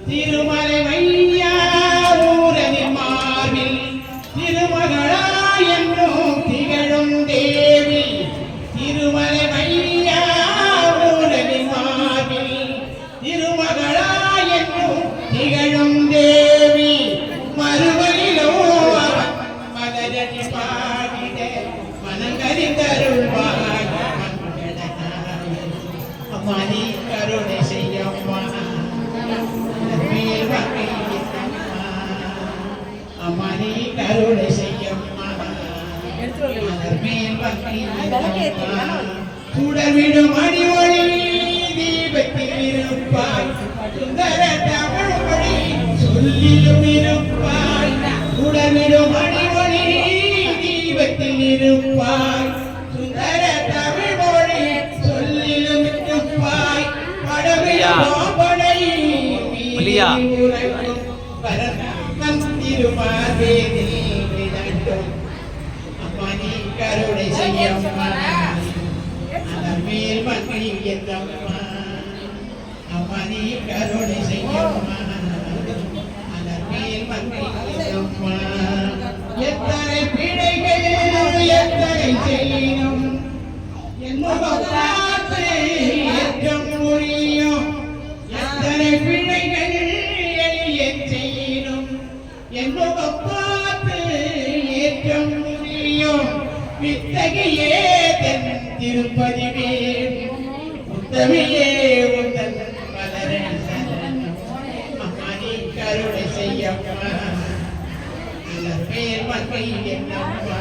திருமலை வையா ஊரனின் மார்பில் திருமகளாய் என்னும் திகழும் தேவி. திருமலை வையா ஊரனின் மார்பில் திருமகளாய் என்னும் திகழும் தேவி. மறுவரிலோ மலரடி பாடிட மனங்கரிந்தருள்வாய் அம்மா நீ கருணை செய்யம்மா. அம்மா நீ கருணை செய்யம்மா. சுடர்விடும் மணி ஒளி தீபத்தில் இருப்பாய். சுந்தர தமிழ் மொழி சொல்லிலும் இருப்பாய். சுடர்விடும் மணி ஒளி தீபத்தில் இருப்பாய். சுந்தர தமிழ் மொழி சொல்லிலும் இருப்பாய். அம்மா நீ கருணை செய்யம்மா. மேல் மங்கை என்றம்மா. அம்மா நீ கருணை செய்யம்மா. மேல் மங்கை என்றம்மா. எத்தனை பிழைகள் எத்தனை செய்யணும் ஏற்றம் புரியும். எத்தனை பிழைகள் எளிய செய்யணும் என்னும் பார்த்து ஏற்றம் புரியும். வித்தகையே தென் திருப்பதி உத்தமியே உந்தன் மலரை சரணம். அம்மா நீ கருணை செய்யம்மா. மேல் மங்கை என்னம்மா.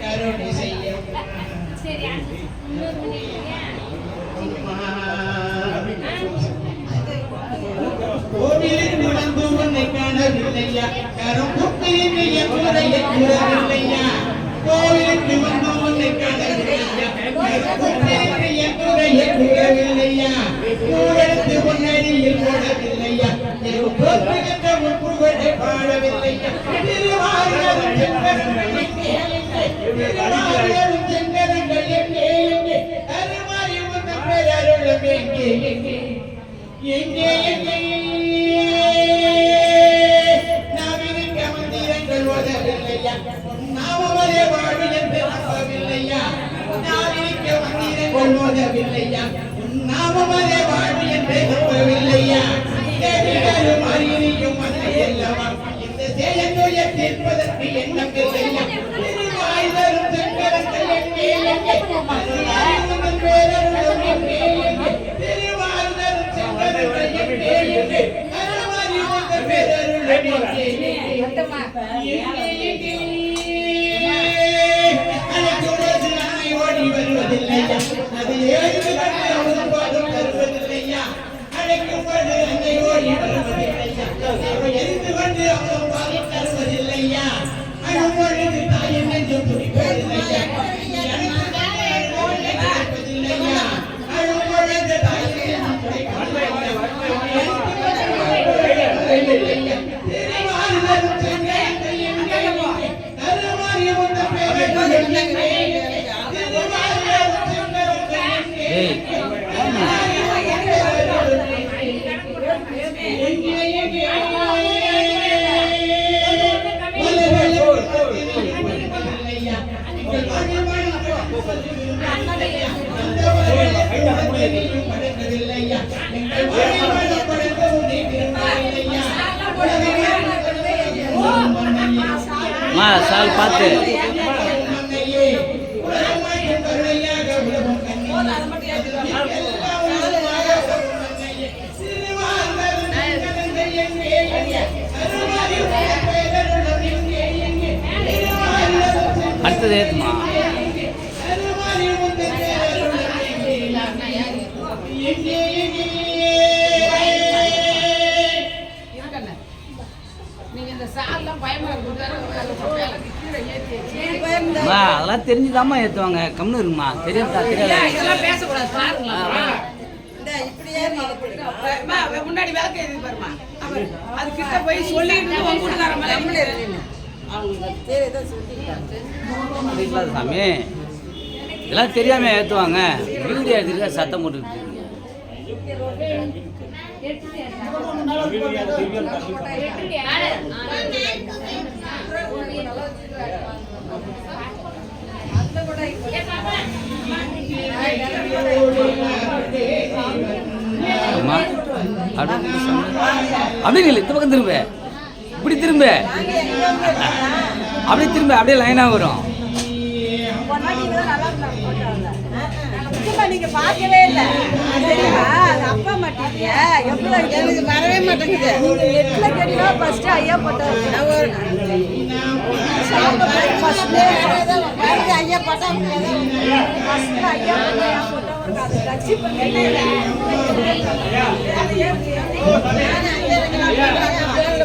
கருணை செய்யம்மா. கோவிலுக்கு வந்து உன்னை காணவில்லையா. கரும்புக்கு என் முறையை கூறவில்லையா. கோவிலுக்கு வந்து உன்னை காணவில்லையா. கரும்புக்கு என் முறையை கூறவில்லையா. கூடத்து உன்னடியில் போடவில்லையா. போற்றுகின்ற உன் புகழை பாடவில்லையா. திருவாரூரும் செங்கரங்கள் எங்கே திருவாரூரும் செங்கரங்கள் எங்கே எங்கே அருமாறி உந்தன் பேரருளும் எங்கே எங்கே எங்கே எங்கே. நாவினிக்க மந்திரங்கள் ஓதவில்லையா. நாமமதே வாழு என்று நம்பவில்லையா. நாவினிக்க மந்திரங்கள் ஓதவில்லையா. நாமமதே வாழு என்று நம்பவில்லையா. தேவிகளும் அறியும் மன்னையல்லவா. இந்த செயற்கைய தீர்ப்பதற்கு எண்ணம் இல்லையா. திருவாய்தரும் செங்கரங்கள் எங்கே எங்கே அருளாயுதன் பேரருளும் எங்கே எங்கே. திருவாய்தரும் செங்கரங்கள் எங்கே எங்கே அருளாயுதன் பேரருளும் எங்கே எங்கே. அழைக்கும்போது நானே ஓடி வருவதில்லையா. அது ஏழு கண்டு பாதம் தருவதில்லையா. அழைக்கும்போது அன்னை ஓடி வருவதில்லையா. எரிந்து கொண்டு அவன் பாதம் தருவதில்லையா. அழும்பொழுது தாயின் நெஞ்சம் துடிப்பதில்லையா. அழும்பொழுது தாயின் நெஞ்சம் துடிப்பதில்லையா. திருவாரூரும் செங்கரங்கள் எங்கே எங்கே கருமாறி உந்தன் பேரருளும் எங்கே எங்கே. திருவாரூரும் செங்கரங்கள் எங்கே எங்கே சால் பார்த்து அடுத்தது ஏத்துமா. அதெல்லாம் தெரிஞ்சுதாம்மா ஏற்றுவாங்க. கம்னு இருக்குமா தெரியாதா. தெரியாது பேசக்கூடாது. முன்னாடி விளக்கு எழுதி பாருமா. அது கிட்ட போய் சொல்லிட்டு சாமி இதெல்லாம் தெரியாம ஏற்றுவாங்க. வீடியோ எடுத்துட்டு சத்தம் போட்டுக்கிட்டு அப்படி இல்லை, இந்த பக்கம் திரும்ப, இப்படி திரும்ப, அப்படியே திரும்ப, அப்படியே லைனா வரும். நீங்க பார்க்கவே இல்லை அப்பா மாட்டீங்க எனக்கு வரவே மாட்டேங்குது. நீங்க நெட்ல கேட்டீங்கன்னா ஃபர்ஸ்ட் ஐயா போட்டாரு ஐயா போட்டா ஐயா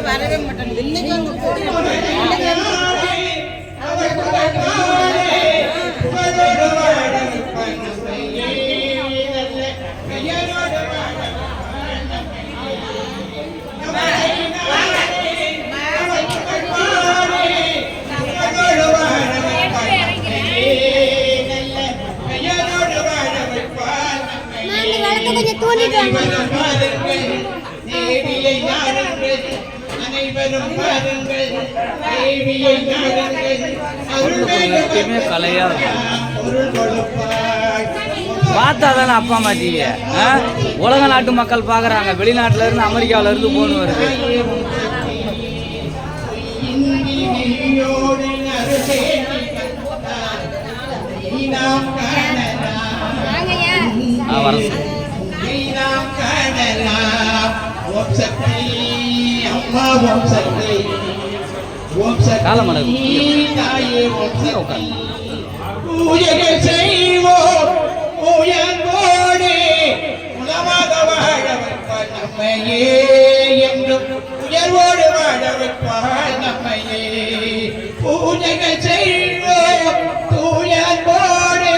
வரவே மாட்டேங்குது. இன்னைக்கு கலையா பார்த்தா தானே அப்பா அம்மா டிவி. உலக நாட்டு மக்கள் பார்க்குறாங்க, வெளிநாட்டுல இருந்து அமெரிக்காவில இருந்து போன் வருது. காலமடகு பூஜைகள் செய்வோம் உயர்வோடு உலமாக வாழ வைப்பார் நம்மையே என்றும் உயர்வோடு வாழ வைப்பார் நம்மையே. பூஜைகள் செய்வோம் உயர்வோடு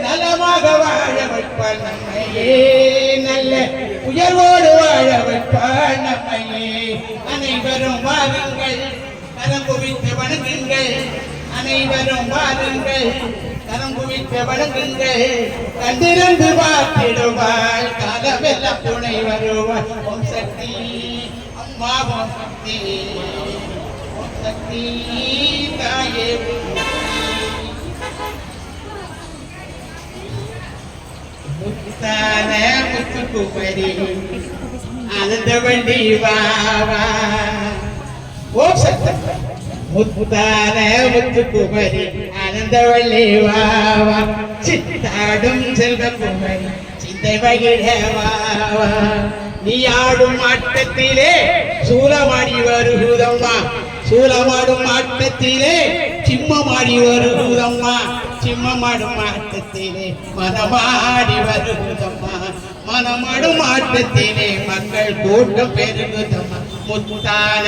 நலமாக வாழ வைப்பார் நம்மையே, நல்ல உயர்வோடு வாழ வைப்பார் நம்மையே. அனைவரும் வாருங்கள் கரம் குவித்து வணங்குங்கள், அனைவரும் வாருங்கள் கரம் குவித்து வணங்குங்கள். கண்டிருந்து பார்த்திடுவாள் காலமெல்லாம் துணை வருவாள். ஓம் சக்தி அம்மா, ஓம் சக்தி, ஓம் சக்தி தாயே. முத்தான முத்துக்குமரி ஆனந்தவள்ளி வாவா. ஓம் சக்தி முத்தான முத்துக்குமரி ஆனந்தவள்ளி வாவா. சித்தாடும் செல்வக்குமரி சிந்தை மகிழ வாவா. நீ ஆடும் ஆட்டத்திலே சூலமாடி வருகுதம்மா, சூலமாடும் ஆட்டத்திலே சிம்மமாடி வருகுதம்மா, சிம்மமாடும் ஆட்டத்திலே மனமாடி வருகுதம்மா, மனமாடும் ஆட்டத்திலே மக்கள் கூட்டம் பெருகுதம்மா. முத்தான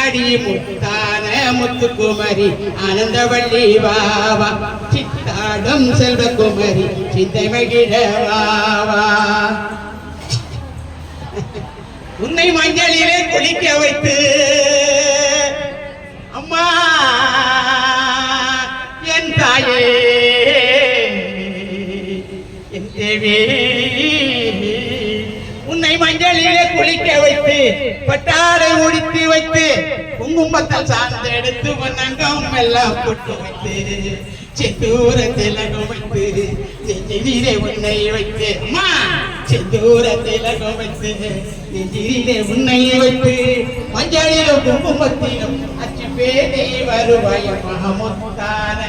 அடி முத்தான முத்துக்குமரி ஆனந்தவள்ளி வாவா. சித்தாடும் செல்வக்குமரி சிந்தை மகிழ வாவா. உன்னை மஞ்சளிலே குளிக்க வைத்து அம்மா என் தாயே என் தேவி, உன்னை மஞ்சளிலே குளிக்க வைத்து பட்டாடை உடுத்தி வைத்து குங்குமத்தால் சார்ந்து எடுத்து வண்ணங்கம் எல்லாம் போட்டு வைத்து செந்தூரத்தில் வைத்து நெஞ்சிலே உன்னை வைத்து அம்மா, செந்தூரத்தில் வைத்து நெஞ்சிலே உன்னை வைத்து மஞ்சளிலும் குங்குமத்திலும் அச்சு பேதை வருவாயம்மா. முத்தான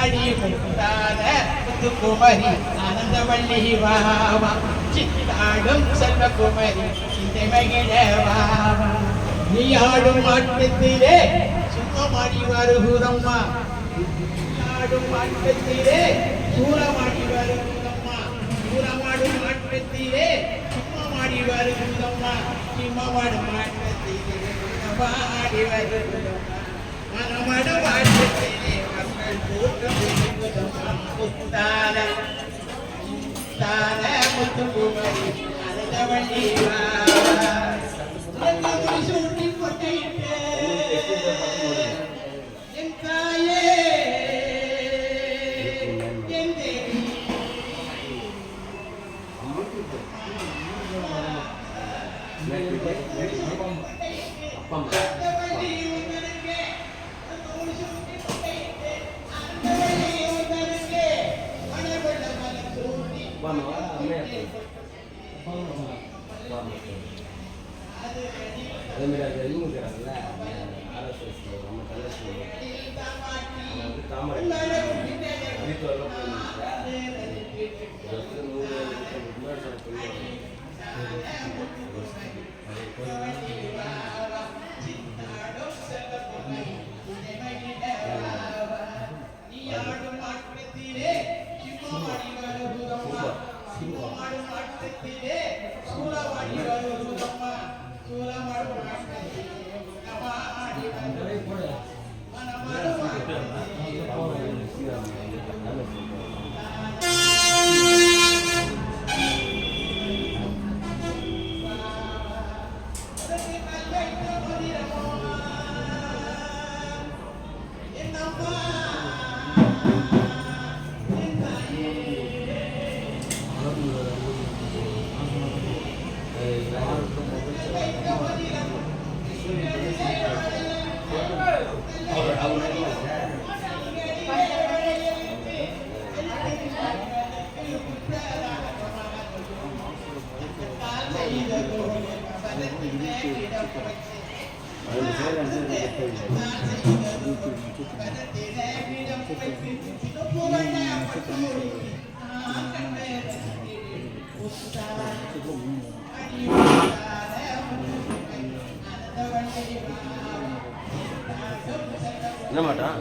அடி முத்தான முத்துக்குமரி ஆனந்தவள்ளி வாவா. சித்தாடும் செல்வக்குமரி சிந்தை மகிழ வாவா. நீ ஆடும் ஆட்டத்திலே சுத்தமாடி வருகுதம்மா, ஆடும் ஆட்டத்திலே சூரமாடி வருகுதம்மா, சூரமாடும் ஆட்டத்திலே சிம்மமாடி வருகுதம்மா, சிம்மமாடும் ஆட்டத்திலே மனமாடி வருகுதம்மா, மனமாடும் ஆட்டத்திலே மக்கள் கூட்டம் வருகுதம்மா. முத்தான முத்தான முத்துக்குமரி ஆனந்தவள்ளி வாவா. சூட்டி கொட்டிட்டு என் தாயே என் தேவி என்ன மாட்டான்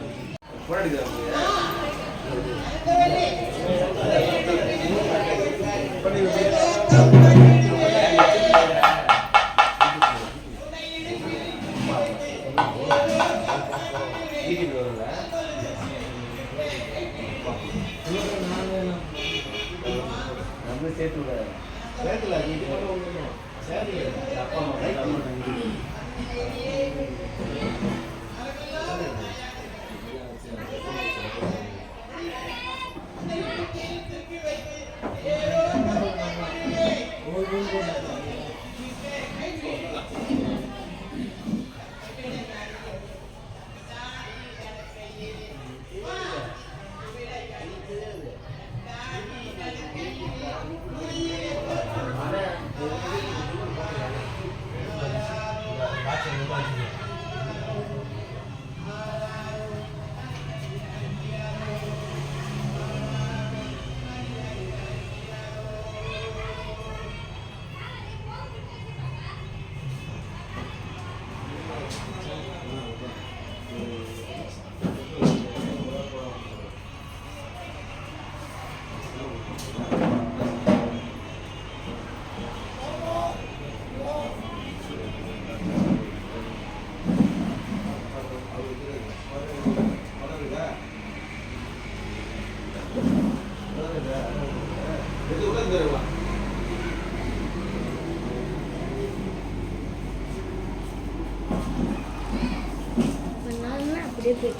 அப்படியே போய்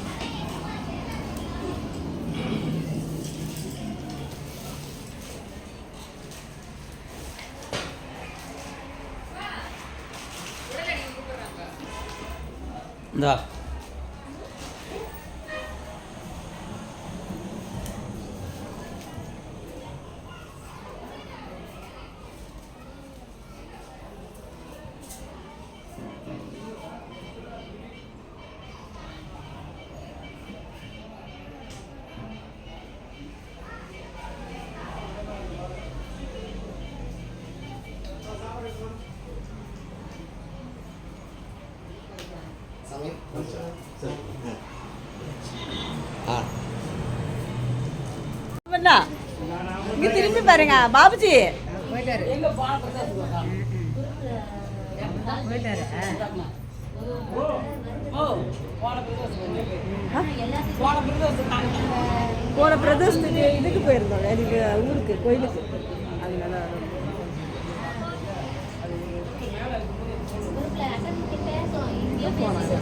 இந்தா அண்ணா, இங்க திரும்பி பாருங்க பாபுஜி போன பிரதோஷத்துக்கு இதுக்கு போயிருந்தோம் எனக்கு ஊருக்கு கோயிலுக்கு அதனால போனாங்க